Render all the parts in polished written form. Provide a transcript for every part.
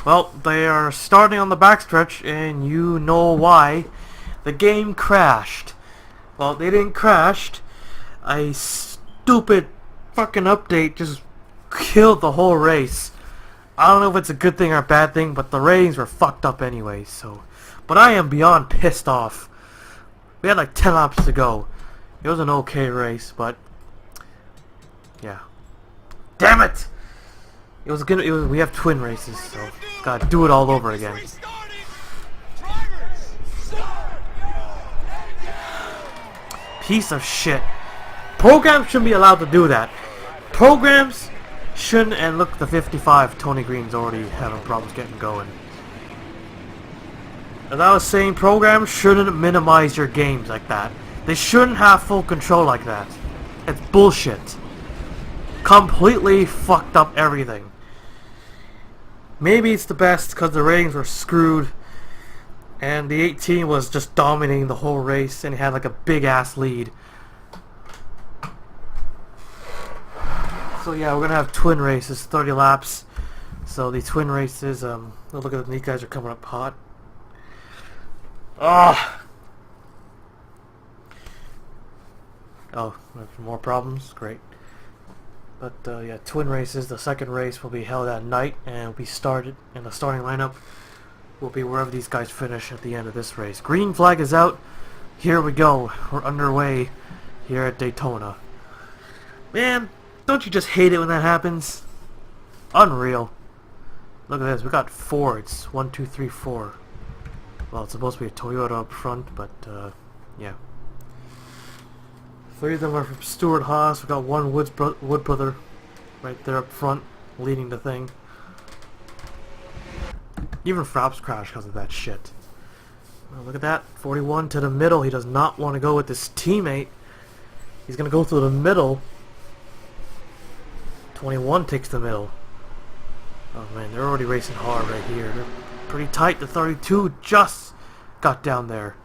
Well, they are starting on the backstretch, and you know why. The game crashed. Well, they didn't crash. A stupid fucking update just killed the whole race. I don't know if it's a good thing or a bad thing, but the ratings were fucked up anyway, so... But I am beyond pissed off. We had like 10 laps to go. It was an okay race, but... Yeah. Damn it! It was good. We have twin races, so gotta do it all over again. Piece of shit. Programs shouldn't be allowed to do that. Programs shouldn't. And look, the 55 Tony Green's already having problems getting going. As I was saying, programs shouldn't minimize your games like that. They shouldn't have full control like that. It's bullshit. Completely fucked up everything. Maybe it's the best because the ratings were screwed and the 18 was just dominating the whole race and he had like a big ass lead. So yeah, we're gonna have twin races, 30 laps. So the twin races, look at these guys are coming up hot. Oh, more problems? Great. But yeah, twin races. The second race will be held at night and will be started, and the starting lineup will be wherever these guys finish at the end of this race. Green flag is out. Here we go. We're underway here at Daytona. Man, don't you just hate it when that happens? Unreal. Look at this. We got Fords. 1, 2, 3, 4. Well, it's supposed to be a Toyota up front, but yeah. 3 of them are from Stewart Haas. We got one Wood brother right there up front, leading the thing. Even Frapp's crashed because of that shit. Well, look at that. 41 to the middle. He does not want to go with his teammate. He's going to go through the middle. 21 takes the middle. Oh man, they're already racing hard right here. They're pretty tight. The 32 just got down there.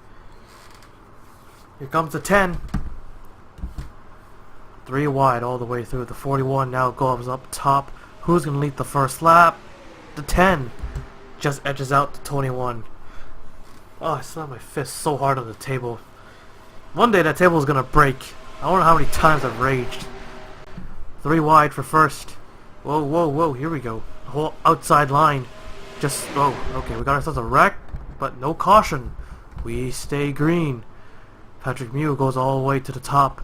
Here comes the 10. 3 wide all the way through. The 41 now goes up top. Who's going to lead the first lap? The 10 just edges out the 21. Oh, I slammed my fist so hard on the table. One day that table is going to break. I don't know how many times I've raged. 3 wide for first. Whoa, whoa, whoa. Here we go. The whole outside line. Just, oh, okay. We got ourselves a wreck, but no caution. We stay green. Patrick Mew goes all the way to the top.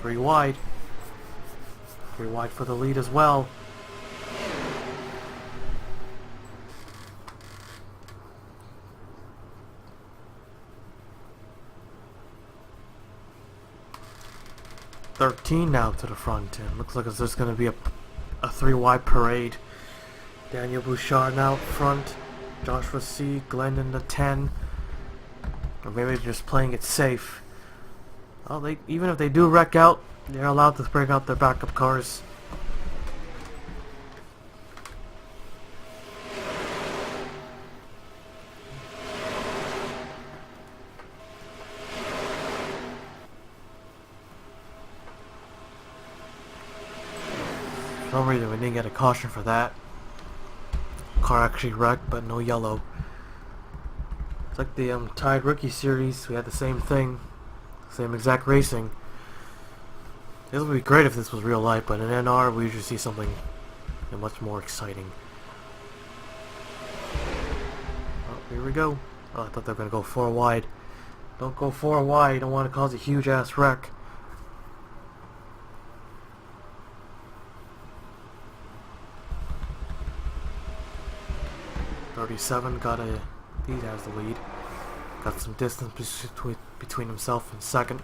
3 wide. 3 wide for the lead as well. $13 now to the front, and looks like there's going to be a 3 wide parade. Daniel Bouchard now up front. Joshua C. Glenn in the 10. Or maybe they're just playing it safe. Well, even if they do wreck out, they're allowed to bring out their backup cars. For some reason we didn't get a caution for that. Car actually wrecked, but no yellow. It's like the Tied Rookie Series. We had the same thing. Same exact racing. This would be great if this was real life, but in NR we usually see something much more exciting. Oh, here we go. Oh, I thought they were going to go 4 wide. Don't go 4 wide. You don't want to cause a huge ass wreck. .37 got a lead as the lead. Got some distance between himself and second.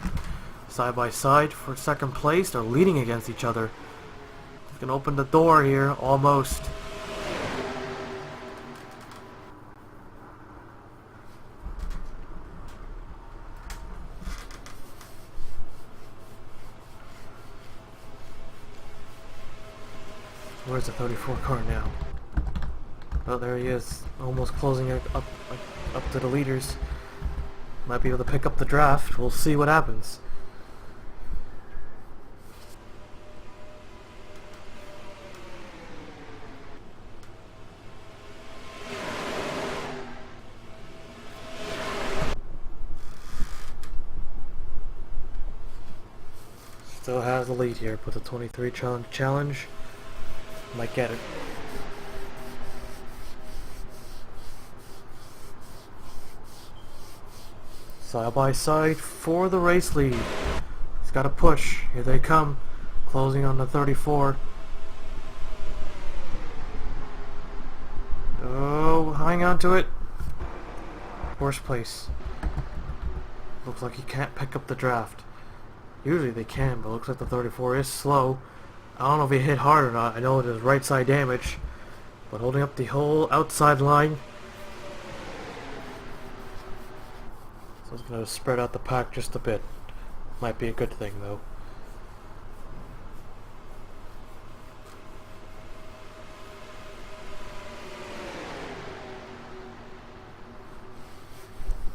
Side by side for second place. They're leading against each other. He's gonna open the door here, almost. Where's the 34 car now? Oh, there he is, almost closing it up to the leaders. Might be able to pick up the draft. We'll see what happens. has the lead here, but the 23 challenge might get it. Side by side for the race lead. He's got to push. Here they come. Closing on the 34. Oh, hang on to it. Worst place. Looks like he can't pick up the draft. Usually they can, but looks like the 34 is slow. I don't know if he hit hard or not. I know it is right side damage, but holding up the whole outside line. So it's going to spread out the pack just a bit. Might be a good thing though.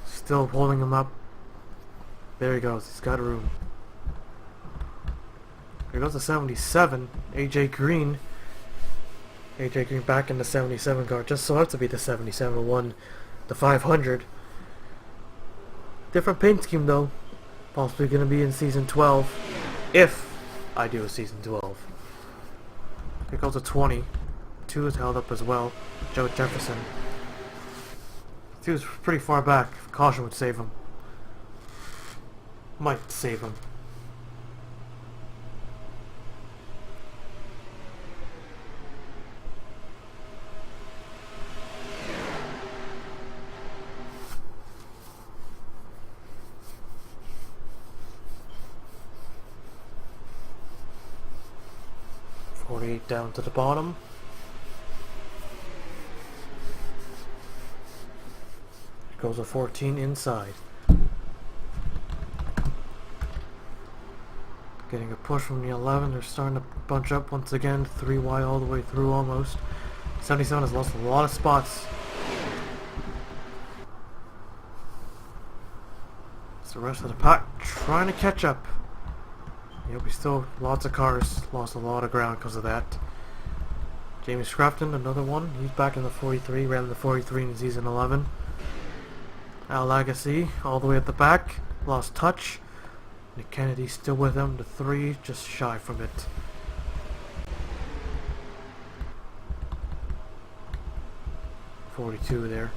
Still holding him up. There he goes. He's got room. Here goes the 77. AJ Green. AJ Green back in the 77 car. Just so happens to be the 77 who won the 500. Different paint scheme though. Possibly going to be in season 12. If I do a season 12. Here goes the 20. 2 is held up as well. Joe Jefferson. 2 is pretty far back. Caution would save him. Might save him. Down to the bottom. Goes a 14 inside. Getting a push from the 11. They're starting to bunch up once again. 3 wide all the way through almost. 77 has lost a lot of spots. It's the rest of the pack trying to catch up. Yep, we still lots of cars, lost a lot of ground because of that. Jamie Scrafton, another one. He's back in the 43, ran the 43 in season 11. Al Lagasse, all the way at the back, lost touch. Nick Kennedy still with him, the 3, just shy from it. .42 there.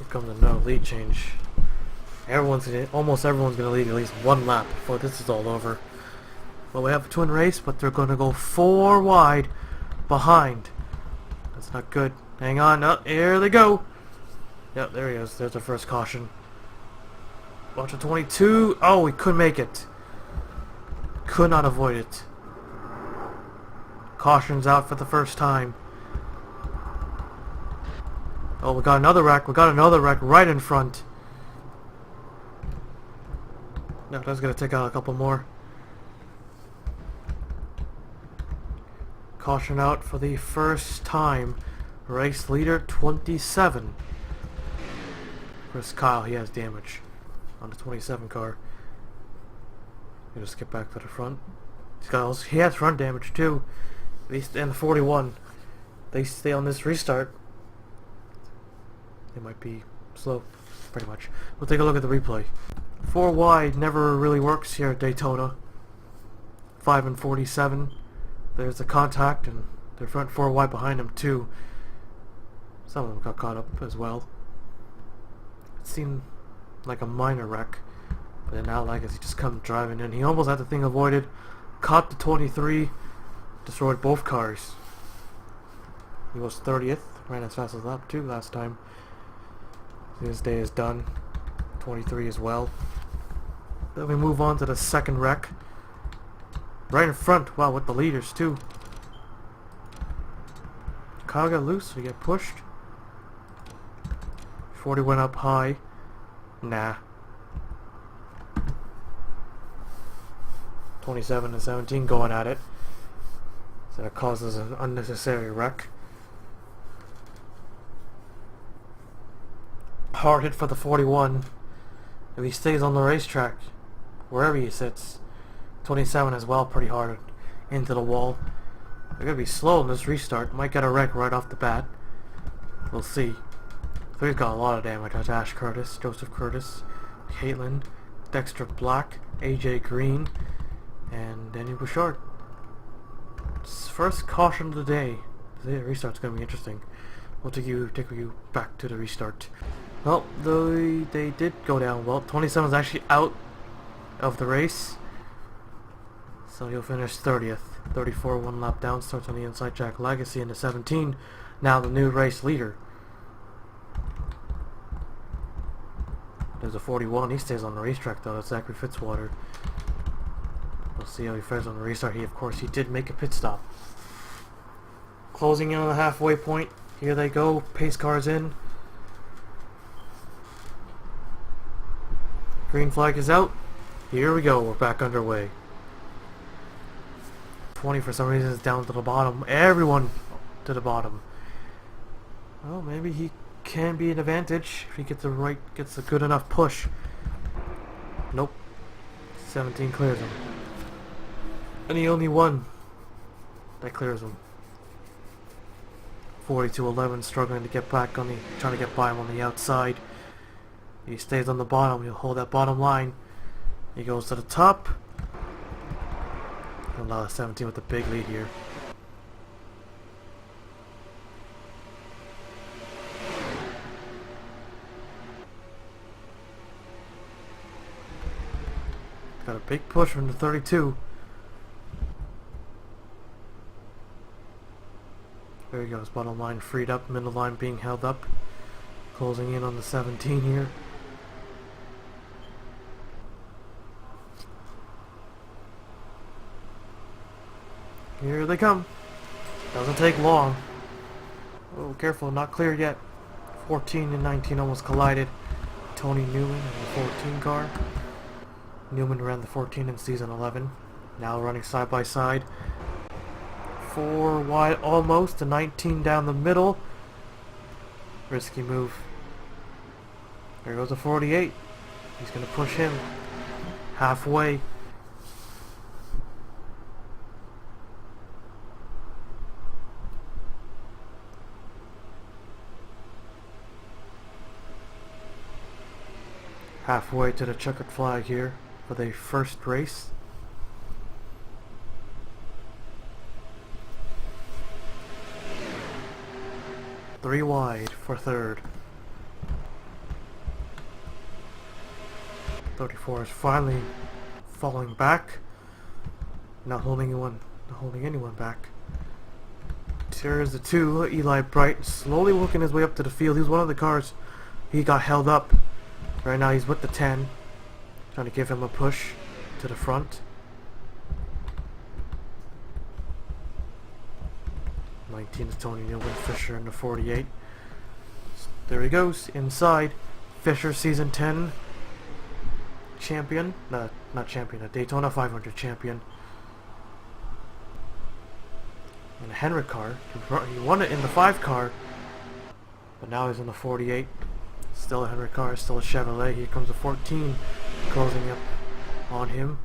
Comes another lead change. Almost everyone's gonna lead at least 1 lap before this is all over. Well, we have a twin race, but they're gonna go 4 wide behind. That's not good. Hang on, oh, here they go. Yep, there he is. There's the first caution. Watch the 22. Oh, we couldn't make it. Could not avoid it. Caution's out for the first time. Oh, we got another wreck. We got another wreck right in front. No, that's gonna take out a couple more. Caution out for the first time. Race leader 27. Chris Kyle, he has damage on the 27 car. Gonna skip back to the front. He has front damage too. And the 41. They stay on this restart. They might be slow, pretty much. We'll take a look at the replay. 4 wide never really works here at Daytona. 5 and 47. There's the contact, and their front 4 wide behind them too. Some of them got caught up as well. It seemed like a minor wreck, but then now like as he just come driving in. He almost had the thing avoided. Caught the 23. Destroyed both cars. He was 30th. Ran as fast as lap 2 last time. His day is done. 23 as well. Then we move on to the second wreck. Right in front. Wow, with the leaders too. Kyle got loose. We get pushed. 40 went up high. Nah. 27 and 17 going at it. So that causes an unnecessary wreck. hard hit for the 41. If he stays on the racetrack, wherever he sits. 27 as well, pretty hard into the wall. They're going to be slow in this restart. Might get a wreck right off the bat. We'll see. So he's got a lot of damage. That's Ash Curtis, Joseph Curtis, Caitlin, Dexter Black, AJ Green, and Danny Bouchard. First caution of the day. The restart's going to be interesting. We'll take you back to the restart. Well, they did go down well. 27 is actually out of the race. So he'll finish 30th. 34, one lap down, starts on the inside. Jack Legacy into 17. Now the new race leader. There's a 41. He stays on the racetrack though. That's Zachary Fitzwater. We'll see how he fares on the restart. Of course, he did make a pit stop. Closing in on the halfway point. Here they go. Pace cars in. Green flag is out. Here we go. We're back underway. 20 for some reason is down to the bottom. Everyone to the bottom. Well, maybe he can be an advantage if he gets a good enough push. Nope. 17 clears him. And he only one that clears him. 42-11 struggling to get back on the, trying to get by him on the outside. He stays on the bottom. He'll hold that bottom line. He goes to the top. He'll allow 17 with the big lead here. Got a big push from the 32. There he goes, bottom line freed up, middle line being held up. Closing in on the 17 here. Here they come. Doesn't take long. Oh, careful, not clear yet. 14 and 19 almost collided. Tony Newman in the 14 car. Newman ran the 14 in season 11. Now running side by side. 4 wide almost, the 19 down the middle. Risky move. There goes the 48. He's going to push him halfway. Halfway to the checkered flag here for the first race. Three wide for third. 34 is finally falling back. Not holding anyone back. Here is the 2, Eli Bright, slowly working his way up to the field. He was one of the cars. He got held up. Right now he's with the 10. Trying to give him a push to the front. 19 is Tony Newman, Fisher in the 48. There he goes, inside. Fisher, season 10 champion. Not champion, a Daytona 500 champion. In a Henrik car. He won it in the 5 car. But now he's in the 48. Still a Henrik car, still a Chevrolet. Here comes a 14 closing up on him.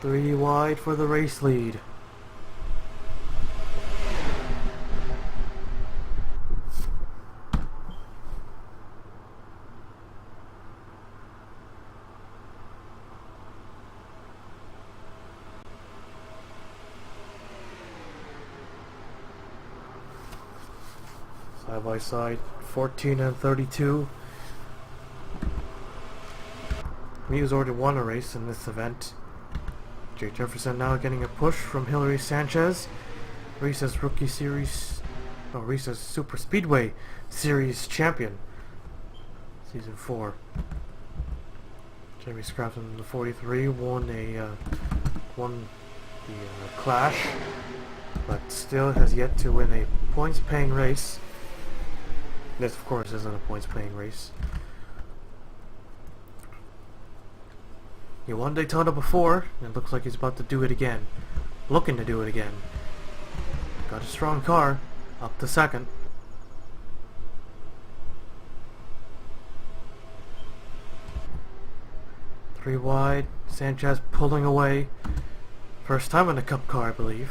Three wide for the race lead. Side by side, 14 and 32. Muse already won a race in this event. Jake Jefferson now getting a push from Hillary Sanchez. Reese's Rookie Series, Reese's Super Speedway Series champion. Season 4. Jamie Scrafton, the 43, won the Clash, but still has yet to win a points-paying race. This, of course, isn't a points-paying race. He won Daytona before, and it looks like he's about to do it again. Looking to do it again. Got a strong car, up to second. Three wide, Sanchez pulling away. First time in a Cup car, I believe.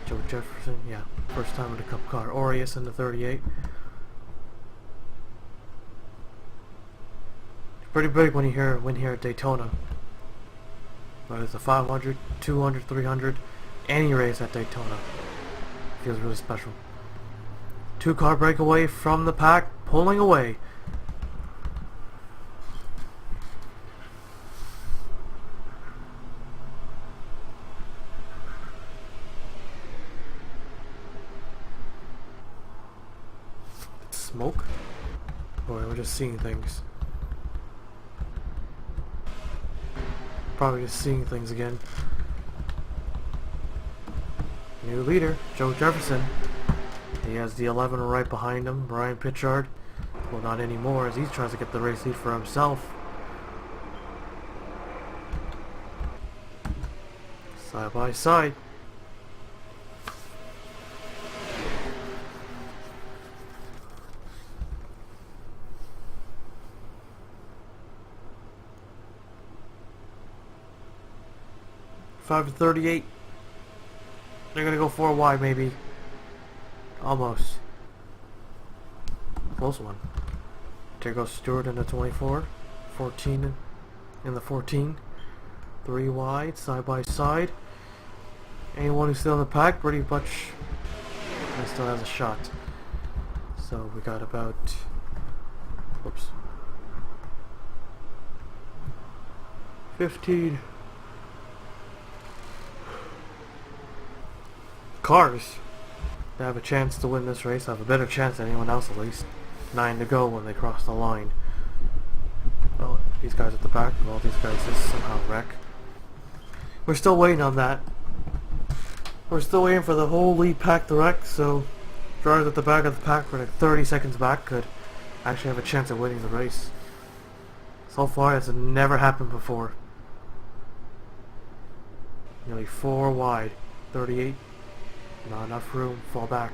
Joe Jefferson, yeah, first time in a Cup car. Aureus in the 38. Pretty big when you win here at Daytona. Whether it's a 500, 200, 300, any race at Daytona. Feels really special. 2-car breakaway from the pack, pulling away. Smoke? Or we're just seeing things. Probably just seeing things again. New leader, Joe Jefferson. He has the 11 right behind him, Ryan Pitchard. Well, not anymore, as he tries to get the race lead for himself. Side by side. Five to 38. They're gonna go 4 wide, maybe. Almost. Close one. There goes Stewart in the 24. 14 in the 14. 3 wide, side by side. Anyone who's still in the pack, pretty much still has a shot. So we got about, whoops, 15 cars that have a chance to win this race. Have a better chance than anyone else, at least. 9 to go when they cross the line. Well, these guys at the back, well, these guys just somehow wreck. We're still waiting on that. We're still waiting for the whole lead pack to wreck, so drivers at the back of the pack for like 30 seconds back could actually have a chance at winning the race. So far, it's never happened before. Nearly 4 wide. 38. Not enough room. Fall back.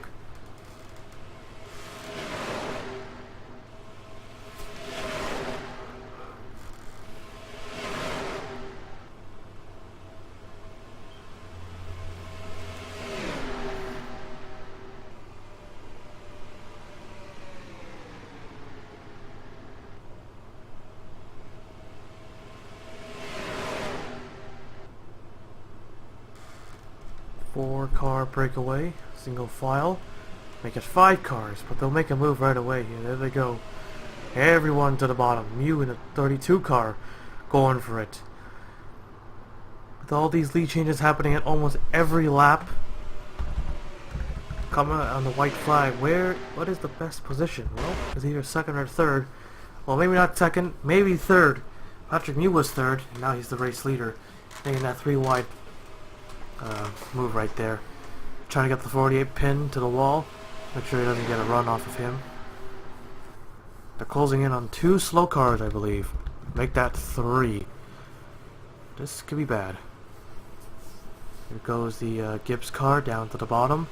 Four-car breakaway, single file. Make it 5 cars, but they'll make a move right away. Yeah, there they go. Everyone to the bottom. Mew in a 32 car, going for it. With all these lead changes happening at almost every lap, coming on the white flag. What is the best position? Well, it's either second or third. Well, maybe not second, maybe third. Patrick Mew was third, and now he's the race leader, making that 3 wide. Move right there. Trying to get the 48 pin to the wall. Make sure he doesn't get a run off of him. They're closing in on 2 slow cars, I believe. Make that 3. This could be bad. Here goes the Gibbs car down to the bottom.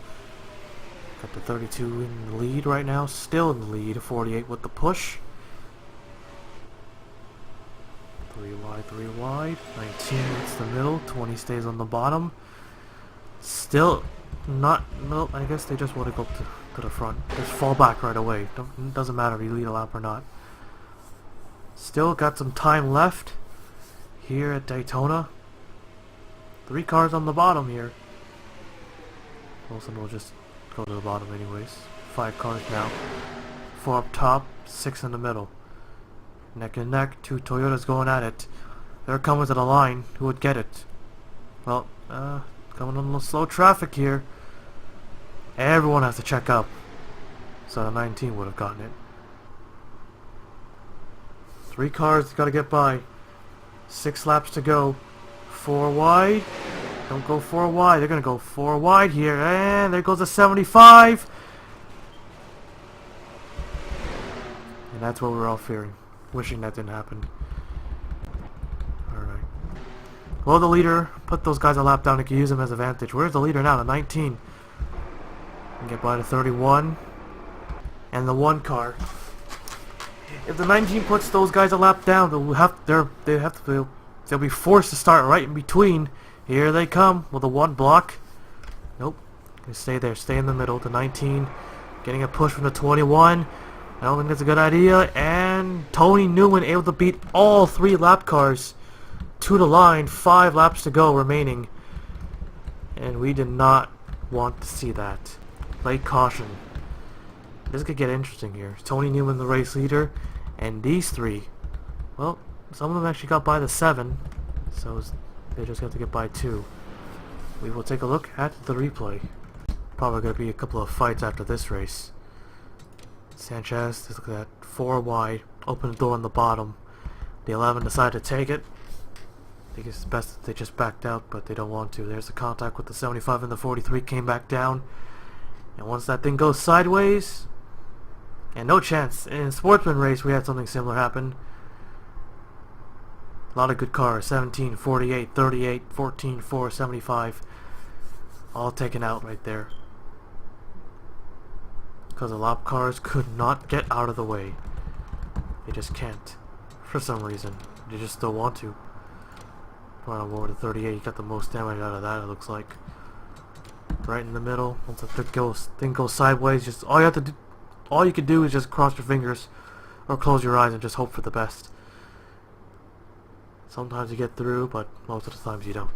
Got the 32 in the lead right now. Still in the lead. 48 with the push. 3 wide, 3 wide. 19 hits the middle. 20 stays on the bottom. Still not, no, I guess they just want to go to the front. Just fall back right away. Doesn't matter if you lead a lap or not. Still got some time left here at Daytona. 3 cars on the bottom here. Most of them will just go to the bottom anyways. 5 cars now. 4 up top, 6 in the middle. Neck and neck, 2 Toyotas going at it. They're coming to the line. Who would get it? Well, coming on the slow traffic here. Everyone has to check up. So the 19 would have gotten it. 3 cars got to get by. 6 laps to go. 4 wide. Don't go 4 wide. They're going to go 4 wide here. And there goes the 75. And that's what we're all fearing. Wishing that didn't happen. Well, the leader put those guys a lap down and can use them as advantage. Where's the leader now? The 19. And get by the 31. And the 1 car. If the 19 puts those guys a lap down, they'll be forced to start right in between. Here they come with the 1 block. Nope. They stay there. Stay in the middle. The 19 getting a push from the 21. I don't think that's a good idea. And Tony Newman able to beat all 3 lap cars to the line. 5 laps to go remaining. And we did not want to see that. Play caution. This could get interesting here. Tony Newman, the race leader, and these 3. Well, some of them actually got by the 7, so they just have to get by 2. We will take a look at the replay. Probably going to be a couple of fights after this race. Sanchez, look at that, 4 wide, open the door on the bottom. The 11 decided to take it. I think it's best that they just backed out, but they don't want to. There's the contact with the 75 and the 43, came back down. And once that thing goes sideways, and no chance. In Sportsman race, we had something similar happen. A lot of good cars. 17, 48, 38, 14, 4, 75. All taken out right there. Because the lap cars could not get out of the way. They just can't. For some reason. They just don't want to. Run over to 38. You got the most damage out of that, it looks like. Right in the middle. Once the thing goes sideways, just all you can do is just cross your fingers or close your eyes and just hope for the best. Sometimes you get through, but most of the times you don't.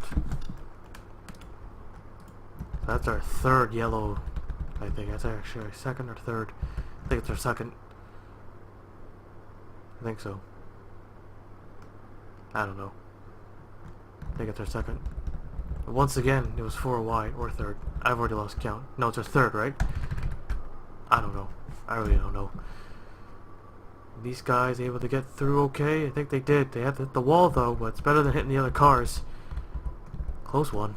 That's our 3rd yellow, I think. That's actually our 2nd or 3rd. I think it's our 2nd. I think so. I don't know. I think it's our 2nd. But once again, it was 4 wide or 3rd. I've already lost count. No, it's our 3rd, right? I don't know. I really don't know. These guys able to get through okay? I think they did. They had to hit the wall though, but it's better than hitting the other cars. Close one.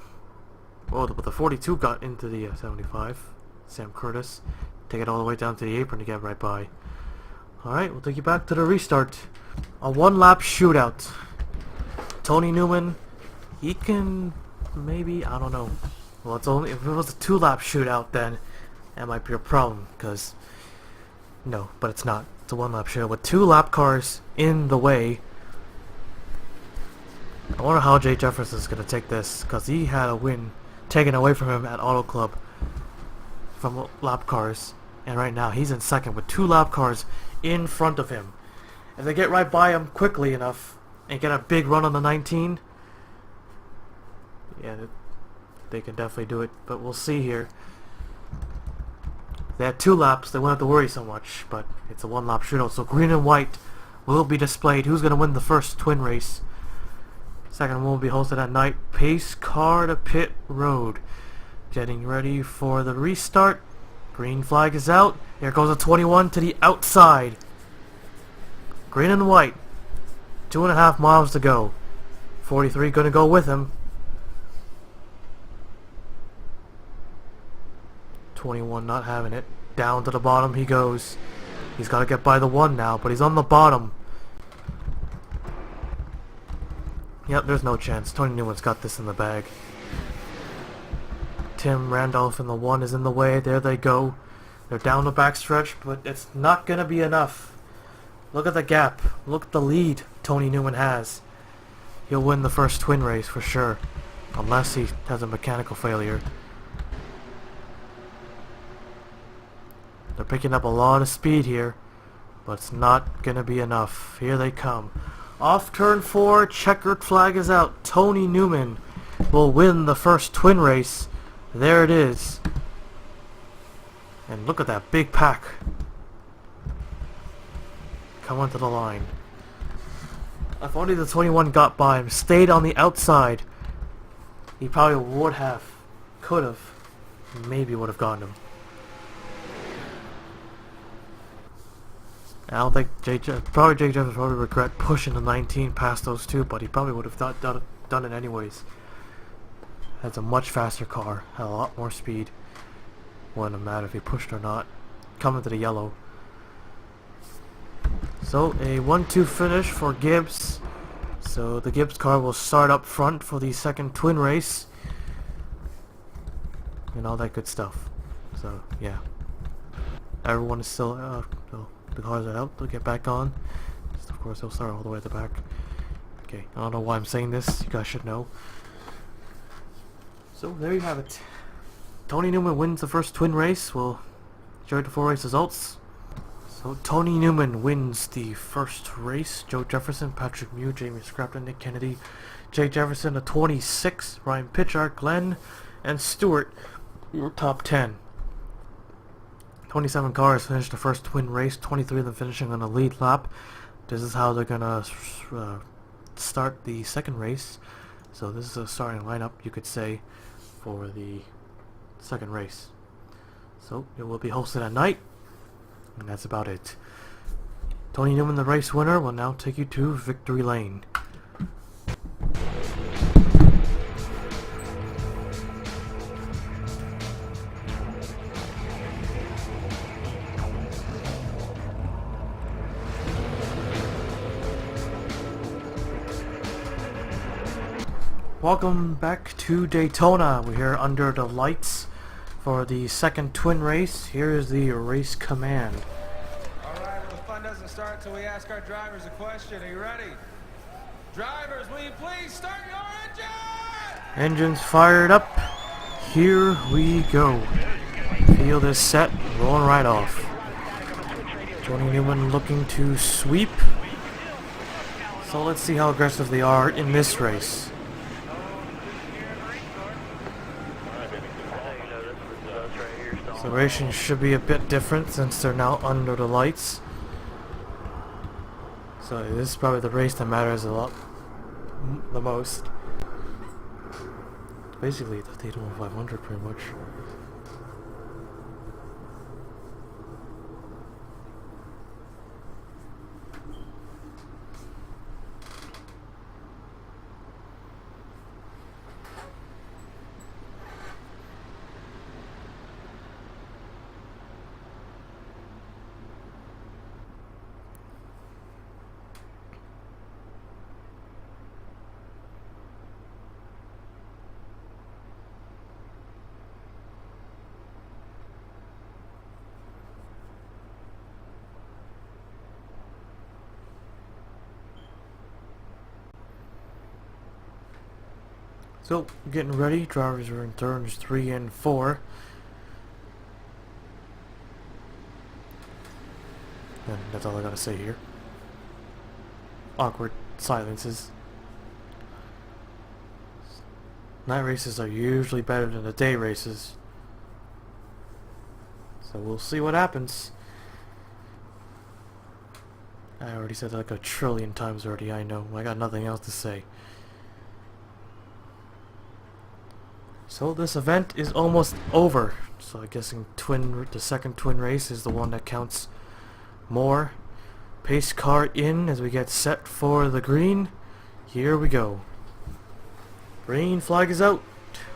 Oh, but the 42 got into the 75. Sam Curtis. Take it all the way down to the apron to get right by. Alright, we'll take you back to the restart. A 1-lap shootout. Tony Newman, he can maybe, I don't know. Well, it's only, if it was a 2-lap shootout, then that might be a problem, because no, but it's not. It's a 1-lap shootout with 2 lap cars in the way. I wonder how Jay Jefferson is going to take this, because he had a win taken away from him at Auto Club from lap cars, and right now he's in 2nd with 2 lap cars in front of him. If they get right by him quickly enough and get a big run on the 19, yeah, they can definitely do it, but we'll see here. They had 2 laps, they won't have to worry so much, but it's a 1-lap shootout, so green and white will be displayed. Who's going to win the first twin race? Second one will be hosted at night. Pace car to pit road. Getting ready for the restart. Green flag is out. Here goes a 21 to the outside. Green and white. 2.5 miles to go. 43 going to go with him. 21 not having it. Down to the bottom he goes. He's got to get by the 1 now, but he's on the bottom. Yep, there's no chance. Tony Newman's got this in the bag. Tim Randolph in the 1 is in the way. There they go. They're down the backstretch, but it's not going to be enough. Look at the gap. Look at the lead Tony Newman has. He'll win the first twin race for sure. Unless he has a mechanical failure. They're picking up a lot of speed here, but it's not going to be enough. Here they come. Off turn 4, checkered flag is out. Tony Newman will win the first twin race. There it is. And look at that big pack coming to the line. If only the 21 got by him, stayed on the outside, he probably would have, could have, maybe would have gotten him. I don't think Jay Jeff would probably regret pushing the 19 past those 2, but he probably would have done it anyways. Has a much faster car, had a lot more speed. Wouldn't have mattered if he pushed or not. Coming to the yellow. So a 1-2 finish for Gibbs. So the Gibbs car will start up front for the second twin race. And all that good stuff. So, yeah. Everyone is still well, the cars are out. They'll get back on. Just, of course, they'll start all the way at the back. Okay, I don't know why I'm saying this. You guys should know. So, there you have it. Tony Newman wins the first twin race. We'll enjoy the 4 race results. So, Tony Newman wins the first race. Joe Jefferson, Patrick Mew, Jamie Scrapton, Nick Kennedy, Jay Jefferson, the 26, Ryan Pitchard, Glenn, and Stewart were top 10. 27 cars finished the first twin race, 23 of them finishing on the lead lap. This is how they're gonna start the second race. So this is a starting lineup, you could say, for the second race. So it will be hosted at night, and that's about it. Tony Newman, the race winner, will now take you to victory lane. Welcome back to Daytona. We're here under the lights for the second twin race. Here is the race command. Alright, well, the fun doesn't start until we ask our drivers a question. Are you ready? Drivers, will you please start your engine? Engines fired up. Here we go. Field is set, rolling right off. Tony Newman looking to sweep. So let's see how aggressive they are in this race. The racing should be a bit different since they're now under the lights. So this is probably the race that matters the most. Basically the Daytona 500 pretty much. So, getting ready. Drivers are in turns 3 and 4. And that's all I gotta say here. Awkward silences. Night races are usually better than the day races. So we'll see what happens. I already said that like a trillion times already, I know. I got nothing else to say. So this event is almost over. So I'm guessing the second twin race is the one that counts more. Pace car in as we get set for the green. Here we go. Green flag is out.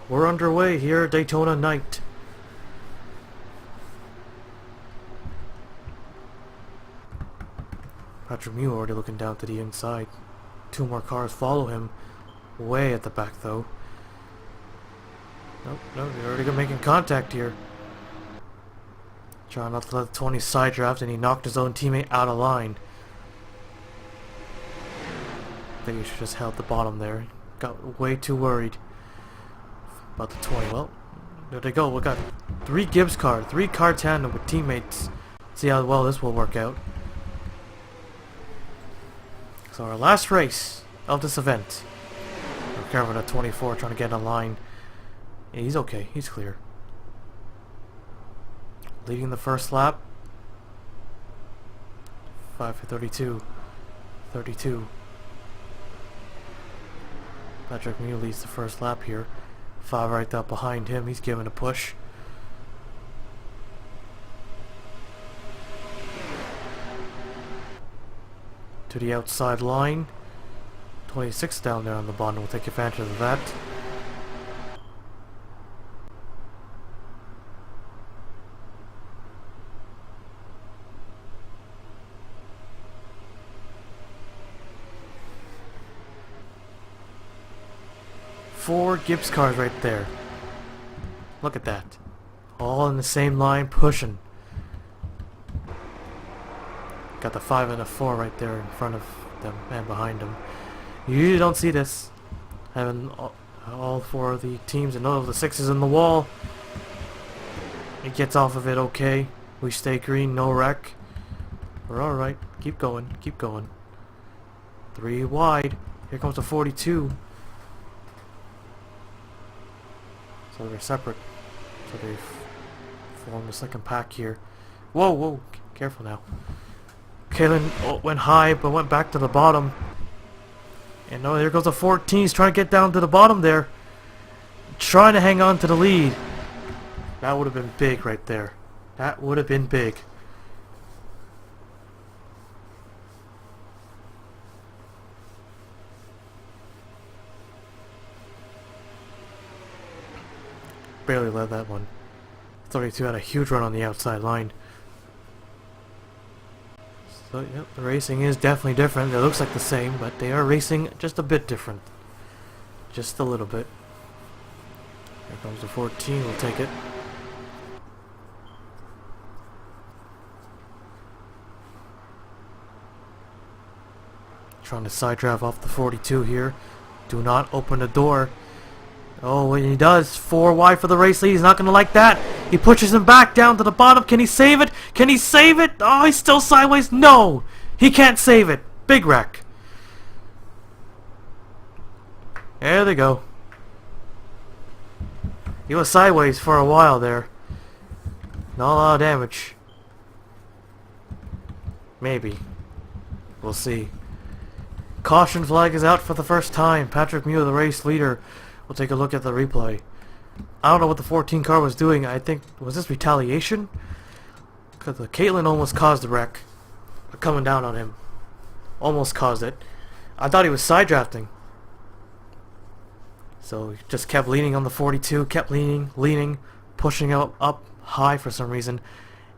We're underway here at Daytona night. Patrick Mew already looking down to the inside. 2 more cars follow him. Way at the back though. Nope, no, they're already making contact here. Trying not to let Tony side draft, and he knocked his own teammate out of line. I think he should just held the bottom there. Got way too worried about the 20. Well, there they go. We got 3 Gibbs cars, 3 car tandem with teammates. See how well this will work out. So our last race of this event. We're careful with that 24 trying to get in a line. Yeah, he's okay. He's clear. Leading the first lap. 5 for 32. 32. Patrick Mew leads the first lap here. 5 right up behind him. He's giving a push. To the outside line. 26 down there on the bottom will take advantage of that. 4 Gibbs cars right there. Look at that. All in the same line, pushing. Got the 5 and the 4 right there in front of them and behind them. You usually don't see this. Having all 4 of the teams and all of the 6s in the wall. It gets off of it okay. We stay green, no wreck. We're alright. Keep going, keep going. 3 wide. Here comes the 42. So they're separate. So they've formed the second pack here. Whoa, whoa, careful now. Kalen went high, but went back to the bottom. And oh, there goes the 14. He's trying to get down to the bottom there. Trying to hang on to the lead. That would have been big right there. That would have been big. Barely led that one. 32 had a huge run on the outside line. So, yep, the racing is definitely different. It looks like the same, but they are racing just a bit different. Just a little bit. Here comes the 14, we'll take it. Trying to side drive off the 42 here. Do not open the door. Oh, when he does, 4 wide for the race lead. He's not going to like that. He pushes him back down to the bottom. Can he save it? Can he save it? Oh, he's still sideways. No! He can't save it. Big wreck. There they go. He was sideways for a while there. Not a lot of damage. Maybe. We'll see. Caution flag is out for the first time. Patrick Mew, the race leader, we'll take a look at the replay. I don't know what the 14 car was doing. I think, was this retaliation? Because the Caitlin almost caused the wreck. Coming down on him. Almost caused it. I thought he was side drafting. So he just kept leaning on the 42, kept leaning, pushing up high for some reason.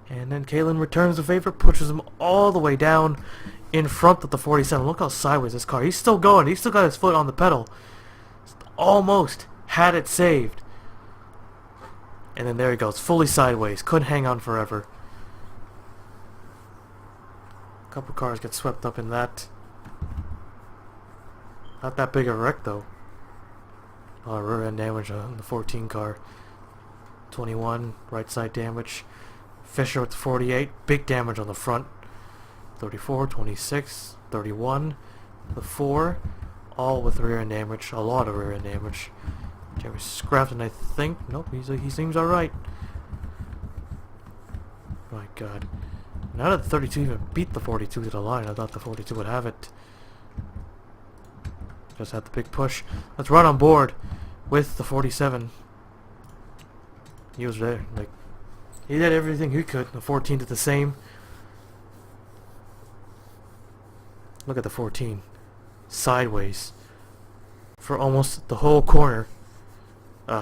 And then Caitlin returns the favor, pushes him all the way down in front of the 47. Look how sideways this car. He's still going. He's still got his foot on the pedal. Almost had it saved. And then there he goes, fully sideways. Couldn't hang on forever. A couple cars get swept up in that. Not that big of a wreck though. A lot of rear end damage on the 14 car. 21, right side damage. Fisher with the 48, big damage on the front. 34, 26, 31, the 4, all with rear end damage. A lot of rear end damage. Jeremy Scrafton, I think. Nope, he seems alright. My god. Now that the 32 even beat the 42 to the line, I thought the 42 would have it. Just had the big push. Let's run on board with the 47. He was there. Like, he did everything he could. The 14 did the same. Look at the 14. Sideways. For almost the whole corner.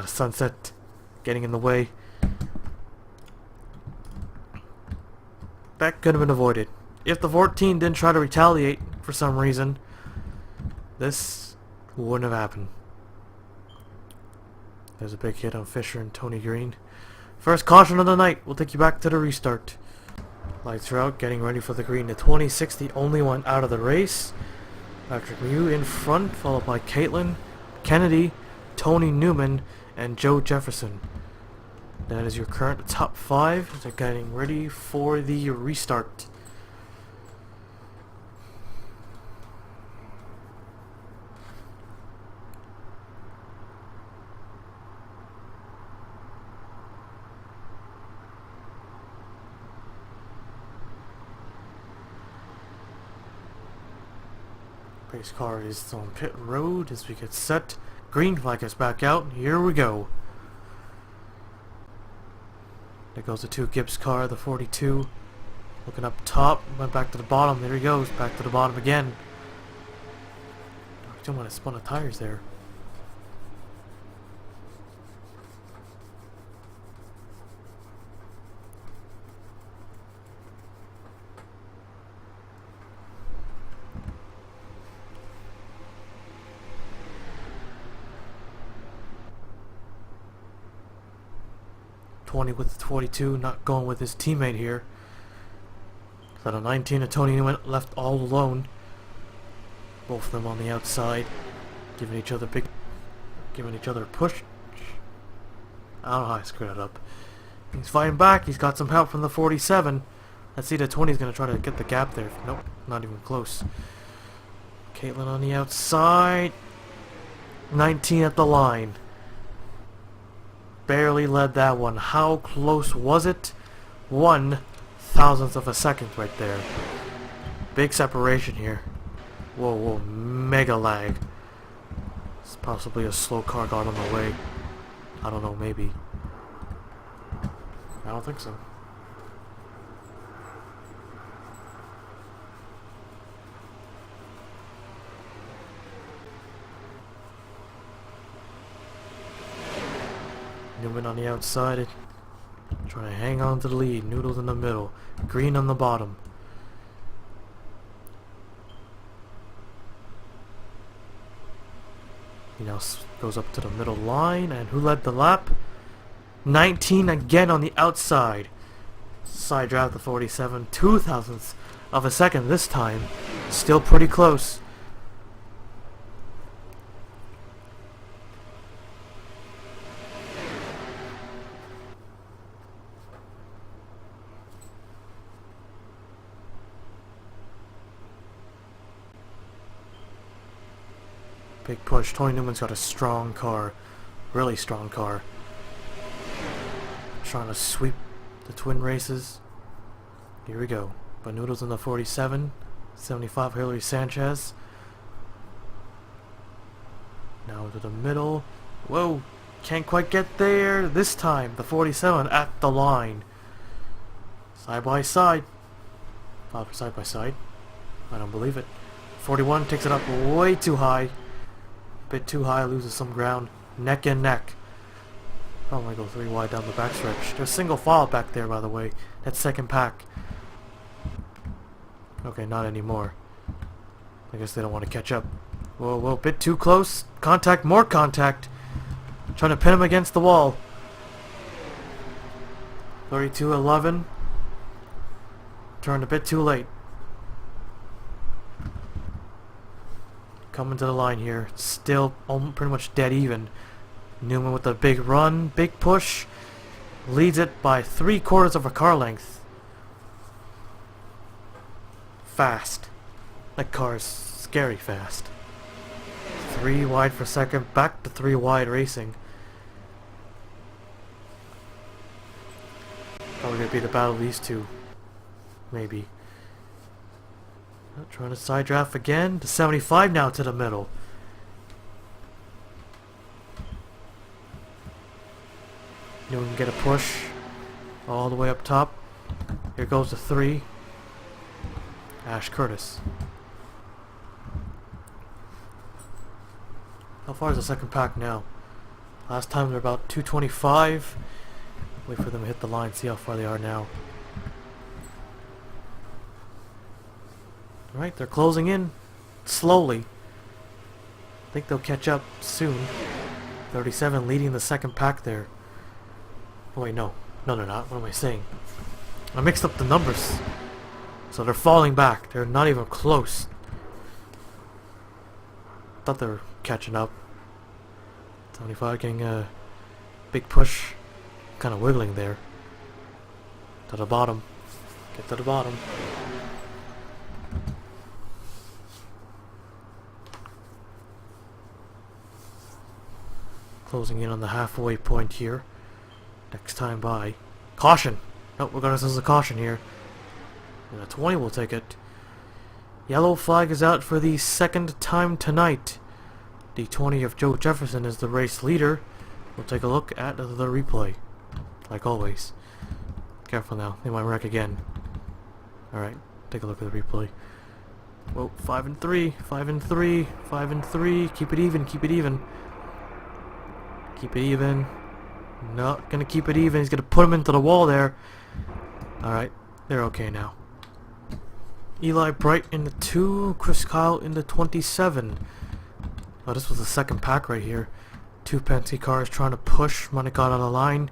Sunset getting in the way. That could have been avoided. If the 14 didn't try to retaliate for some reason, this wouldn't have happened. There's a big hit on Fisher and Tony Green. First caution of the night. We'll take you back to the restart. Lights are out, getting ready for the green. The 26, the only one out of the race. Patrick Mew in front, followed by Caitlin, Kennedy, Tony Newman, and Joe Jefferson. That is your current top 5. They're getting ready for the restart. Race car is on pit road as we get set. Green flag is back out. Here we go. There goes the 2 Gibbs car, the 42. Looking up top, went back to the bottom. There he goes, back to the bottom again. I don't want to spun the tires there. 20 with the 42, not going with his teammate here. So the 19 and Tony Newman left all alone. Both of them on the outside, giving each other a push. I don't know how I screwed that up. He's fighting back. He's got some help from the 47. Let's see, the 20 is going to try to get the gap there. Nope, not even close. Caitlin on the outside. 19 at the line. Barely led that one. How close was it? 1/1000th of a second right there. Big separation here. Whoa, whoa, mega lag. It's possibly a slow car got on the way. I don't know, maybe. I don't think so. Newman on the outside, trying to hang on to the lead. Noodles in the middle, Green on the bottom. He now goes up to the middle line, and who led the lap? 19 again on the outside. Side draft the 47, 0.02 of a second this time. Still pretty close. Big push. Tony Newman's got a strong car. Really strong car. Trying to sweep the twin races. Here we go. But Noodles in the 47. 75 Hillary Sanchez. Now to the middle. Whoa. Can't quite get there. This time the 47 at the line. Side by side. Side by side. I don't believe it. 41 takes it up way too high. Bit too high, loses some ground. Neck and neck. Oh, I'm gonna go 3 wide down the backstretch. There's single file back there, by the way. That's second pack. Okay, not anymore. I guess they don't want to catch up. Whoa, whoa, bit too close. Contact, more contact. Trying to pin him against the wall. 32-11. Turned a bit too late. Coming to the line here. Still pretty much dead even. Newman with a big run, big push. Leads it by 3/4 of a car length. Fast. That car's scary fast. 3 wide for second, back to 3 wide racing. Probably gonna be the battle of these two. Maybe. Trying to side draft again. To 75 now to the middle. You can get a push all the way up top. Here goes the 3. Ash Curtis. How far is the second pack now? Last time they're about 225. Wait for them to hit the line, see how far they are now. Alright, they're closing in slowly. I think they'll catch up soon. 37 leading the second pack there. Oh wait, no. No, they're not. What am I saying? I mixed up the numbers. So they're falling back. They're not even close. Thought they were catching up. 75 getting a big push. Kind of wiggling there. To the bottom. Get to the bottom. Closing in on the halfway point here. Next time by. Caution! Nope, we're gonna send a caution here. And a 20 will take it. Yellow flag is out for the second time tonight. The 20 of Joe Jefferson is the race leader. We'll take a look at the replay. Like always. Careful now, they might wreck again. Alright, take a look at the replay. Whoa, 5 and 3, 5 and 3, 5 and 3. Keep it even, keep it even. Keep it even. Not gonna keep it even. He's gonna put him into the wall there. Alright, they're okay now. Eli Bright in the 2, Chris Kyle in the 27. Oh, this was the second pack right here. 2 Penske cars trying to push when it got on the line.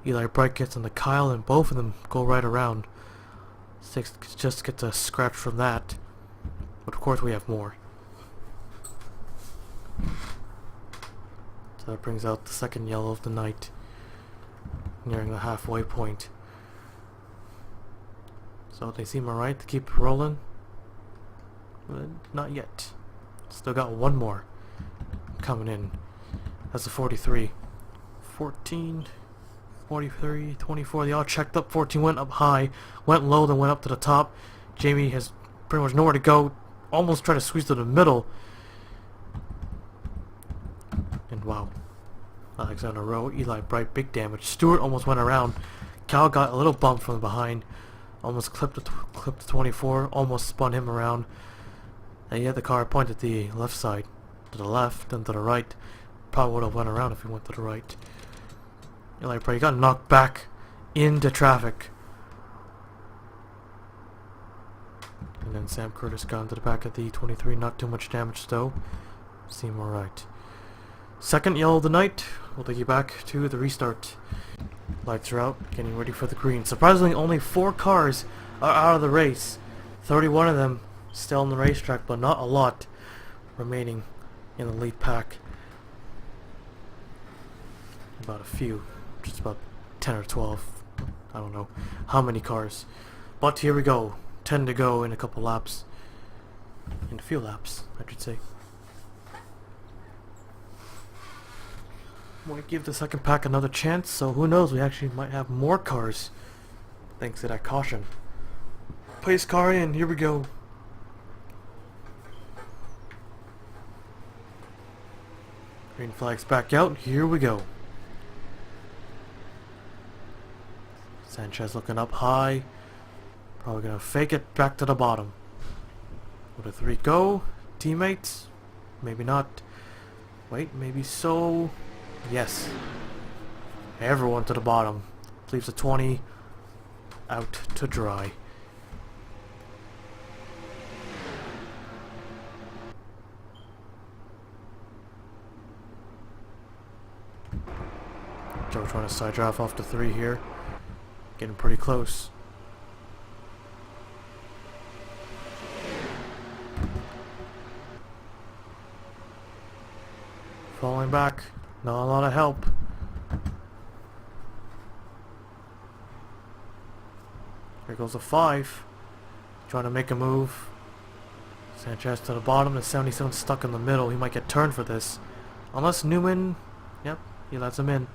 Eli Bright gets on the Kyle, and both of them go right around. Six just gets a scratch from that. But of course we have more. So that brings out the second yellow of the night. Nearing the halfway point. So they seem alright to keep rolling. But not yet. Still got one more coming in. That's a 43. 14, 43, 24. They all checked up. 14 went up high, went low, then went up to the top. Jamie has pretty much nowhere to go. Almost tried to squeeze to the middle. And wow. Alexander Rowe, Eli Bright, big damage. Stewart almost went around. Cal got a little bump from behind. Almost clipped the 24. Almost spun him around. And yet the car pointed the left side. To the left, then to the right. Probably would have went around if he went to the right. Eli Bright got knocked back into traffic. And then Sam Curtis got into the back of the 23. Not too much damage though. Seemed alright. Second yellow of the night. We'll take you back to the restart. Lights are out, getting ready for the green. Surprisingly, only 4 cars are out of the race. 31 of them still on the racetrack, but not a lot remaining in the lead pack. About a few, just about 10 or 12. I don't know how many cars. But here we go. 10 to go in a couple laps. In a few laps, I should say. Want to give the second pack another chance, so who knows, we actually might have more cars thanks to that caution. Pace car in, here we go. Green flag's back out, here we go. Sanchez looking up high, probably gonna fake it back to the bottom. Will the 3 go? Teammates? Maybe not. Wait, maybe so. Yes. Everyone to the bottom. Leaves the 20 out to dry. Joe trying to side drive off the 3 here. Getting pretty close. Falling back. Not a lot of help. Here goes a 5. Trying to make a move. Sanchez to the bottom. The 77 stuck in the middle. He might get turned for this. Unless Newman... Yep, he lets him in.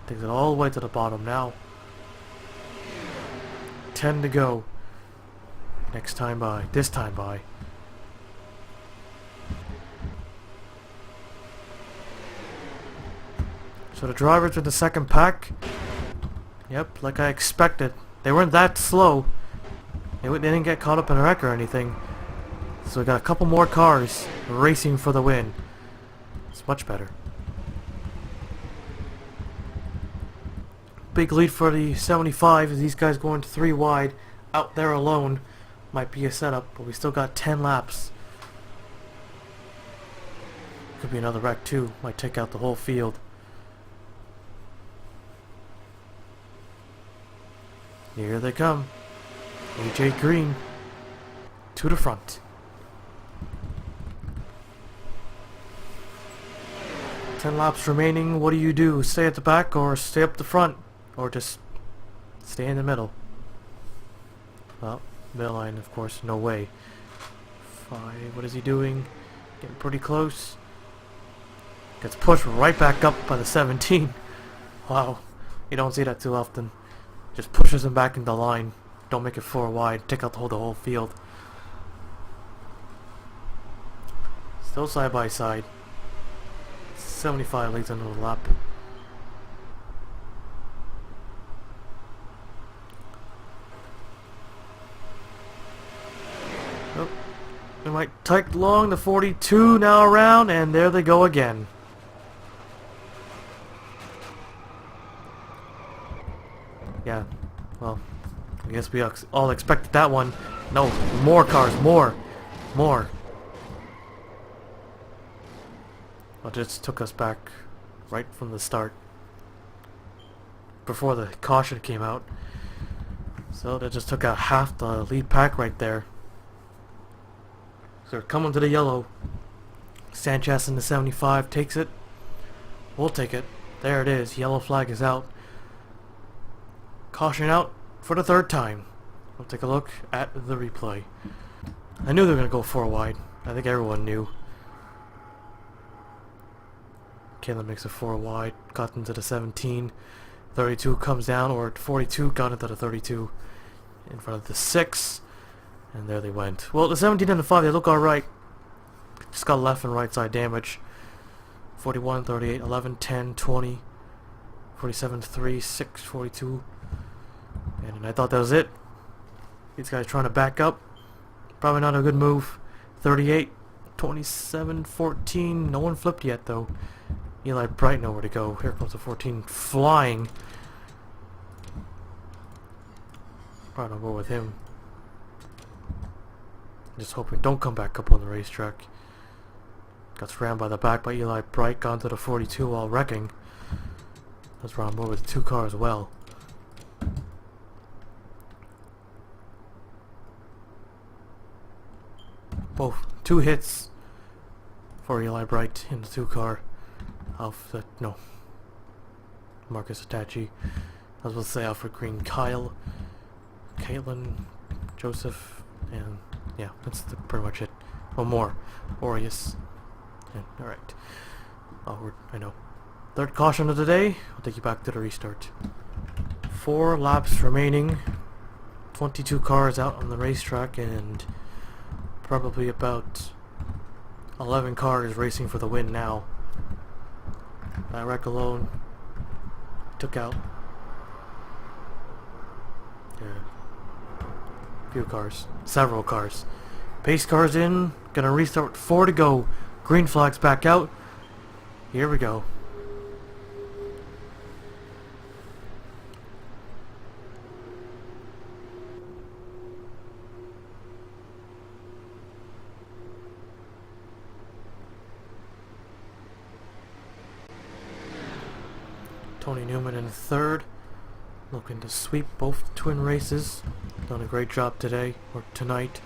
Takes it all the way to the bottom now. 10 to go. Next time by. This time by. So the drivers in the second pack, yep, like I expected. They weren't that slow. They didn't get caught up in a wreck or anything. So we got a couple more cars racing for the win. It's much better. Big lead for the 75 as these guys going 3 wide. Out there alone might be a setup, but we still got 10 laps. Could be another wreck too. Might take out the whole field. Here they come. AJ Green to the front. 10 laps remaining. What do? Stay at the back or stay up the front? Or just stay in the middle? Well, middle line, of course, no way. 5, what is he doing? Getting pretty close. Gets pushed right back up by the 17. Wow, you don't see that too often. Just pushes him back in the line. Don't make it 4 wide. Take out the whole field. Still side by side. 75 leads into the lap. Oh, they might take long. The 42 now around, and there they go again. Yeah, well, I guess we all expected that one. No, more cars, more. Well, it just took us back right from the start. before the caution came out. So that just took out half the lead pack right there. So they're coming to the yellow. Sanchez in the 75 takes it. We'll take it. There it is. Yellow flag is out. Caution out for the third time. We'll take a look at the replay. I knew they were going to go 4 wide. I think everyone knew. Caleb makes a 4 wide. Got into the 17. 32 comes down, or 42 got into the 32 in front of the 6. And there they went. Well, the 17 and the 5, they look alright. Just got left and right side damage. 41, 38, 11, 10, 20, 47, 3, 6, 42. And I thought that was it. These guys trying to back up. Probably not a good move. 38, 27, 14. No one flipped yet though. Eli Bright nowhere to go. Here comes the 14 flying. Probably don't go with him. Just hoping don't come back up on the racetrack. Got rammed by the back by Eli Bright. Gone to the 42 while wrecking. Let's run more with 2 cars as well. Both 2 hits for Eli Bright in the 2 car. No. Marcus Atachi. I was going to say Alfred Green, Kyle, Caitlin, Joseph, and yeah, that's pretty much it. Oh, more. Aureus. Alright. Awkward, I know. Third caution of the day. I'll take you back to the restart. 4 laps remaining. 22 cars out on the racetrack, and probably about 11 cars racing for the win now. That wreck alone took out a few cars. Several cars. Pace cars in. Gonna restart. 4 to go. Green flag's back out. Here we go. Tony Newman in 3rd. Looking to sweep both twin races. Done a great job today, or tonight.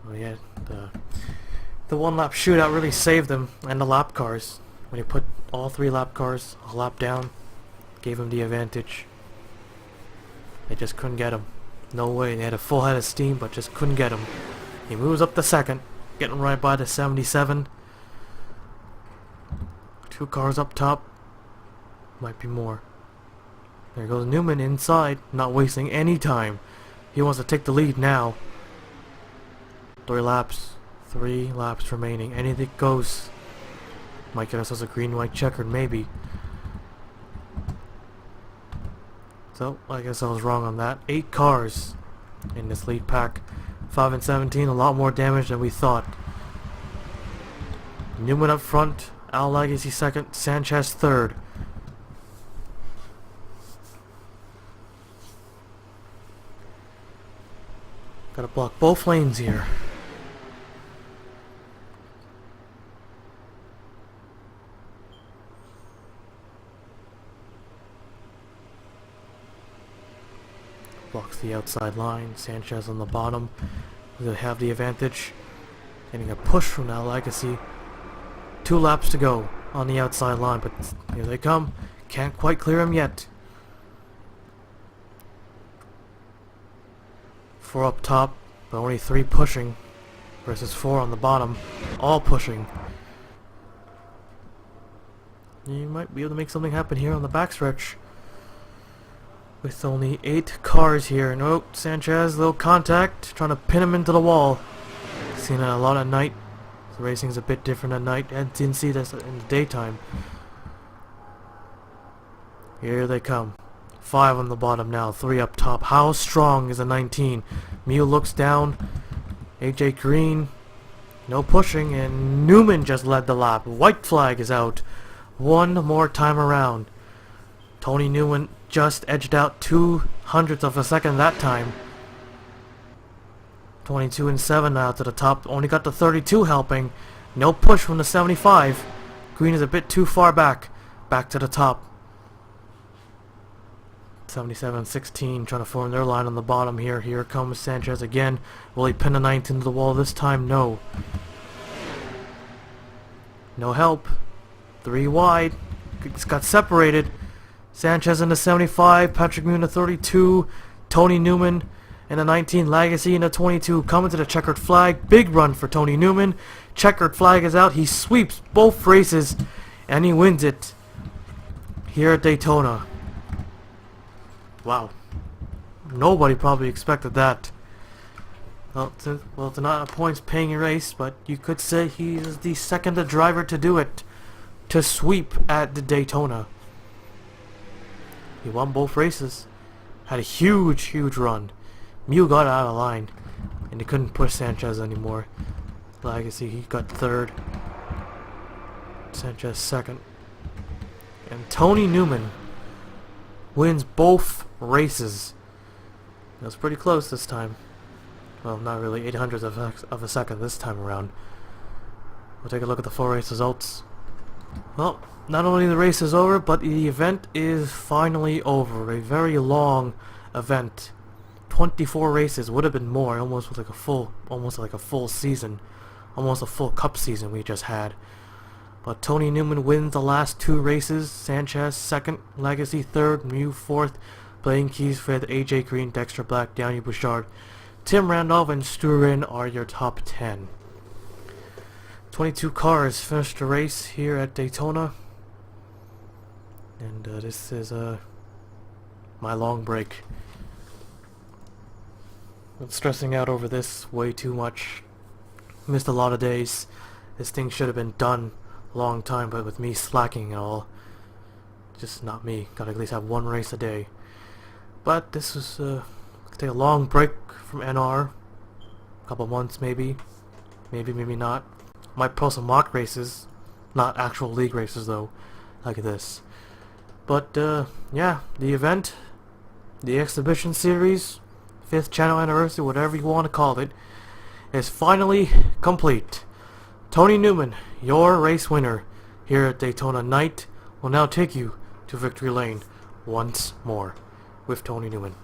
Oh yeah, the 1 lap shootout really saved them, and the lap cars. When you put all 3 lap cars a lap down, gave them the advantage. They just couldn't get him. No way, they had a full head of steam, but just couldn't get him. He moves up to 2nd, getting right by the 77. 2 cars up top. Might be more. There goes Newman inside, not wasting any time. He wants to take the lead now. 3 laps remaining. Anything goes. Might get ourselves a green-white checkered, maybe. So, I guess I was wrong on that. 8 cars in this lead pack. 5 and 17, a lot more damage than we thought. Newman up front. Al Legacy 2nd, Sanchez 3rd. Gotta block both lanes here. Blocks the outside line. Sanchez on the bottom. They have the advantage. Getting a push from Al Legacy. 2 laps to go on the outside line, but here they come. Can't quite clear him yet. 4 up top, but only 3 pushing versus 4 on the bottom, all pushing. You might be able to make something happen here on the backstretch. With only 8 cars here. Nope, Sanchez, little contact, trying to pin him into the wall. Seen it a lot at night. The racing's a bit different at night, and didn't see this in the daytime. Here they come. 5 on the bottom now, 3 up top. How strong is a 19? Mew looks down. AJ Green, no pushing, and Newman just led the lap. White flag is out. 1 more time around. Tony Newman just edged out 0.02 of a second that time. 22 and 7 now to the top. Only got the 32 helping. No push from the 75. Green is a bit too far back. back to the top. 77-16 trying to form their line on the bottom here. Here comes Sanchez again. Will he pin the ninth into the wall this time? No. No help. 3 wide. It's got separated. Sanchez in the 75. Patrick Muir in the 32. Tony Newman in the 19. Lagasse in the 22. Coming to the checkered flag. Big run for Tony Newman. Checkered flag is out. He sweeps both races and he wins it here at Daytona. Wow. Nobody probably expected that. Well, it's not a points-paying race, but you could say he is the second driver to do it, to sweep at the Daytona. He won both races. Had a huge run. Mew got out of line, and he couldn't push Sanchez anymore. Lagasse, he got third. Sanchez second. And Tony Newman wins both races. It was pretty close this time. Well, not really 800ths of a second this time around. We'll take a look at the full race results. Well, not only the race is over, but the event is finally over. A very long event. 24 races, would have been more, almost like a full season. Almost a full cup season we just had. But Tony Newman wins the last 2 races. Sanchez second, Lagasse third, Mew fourth, playing keys fifth, AJ Green, Dexter Black, Downey Bouchard, Tim Randolph, and Stu Rinn are your top 10. 22 cars finished the race here at Daytona. And this is my long break. I'm stressing out over this way too much. Missed a lot of days. This thing should have been done a long time, but with me slacking and all, just not me. Gotta at least have 1 race a day. But this was take a long break from NR, a couple months maybe not. Might post some mock races, not actual league races though, like this. But yeah, the event, the exhibition series, 5th channel anniversary, whatever you want to call it, is finally complete. Tony Newman, your race winner here at Daytona. Night will now take you to victory lane once more with Tony Newman.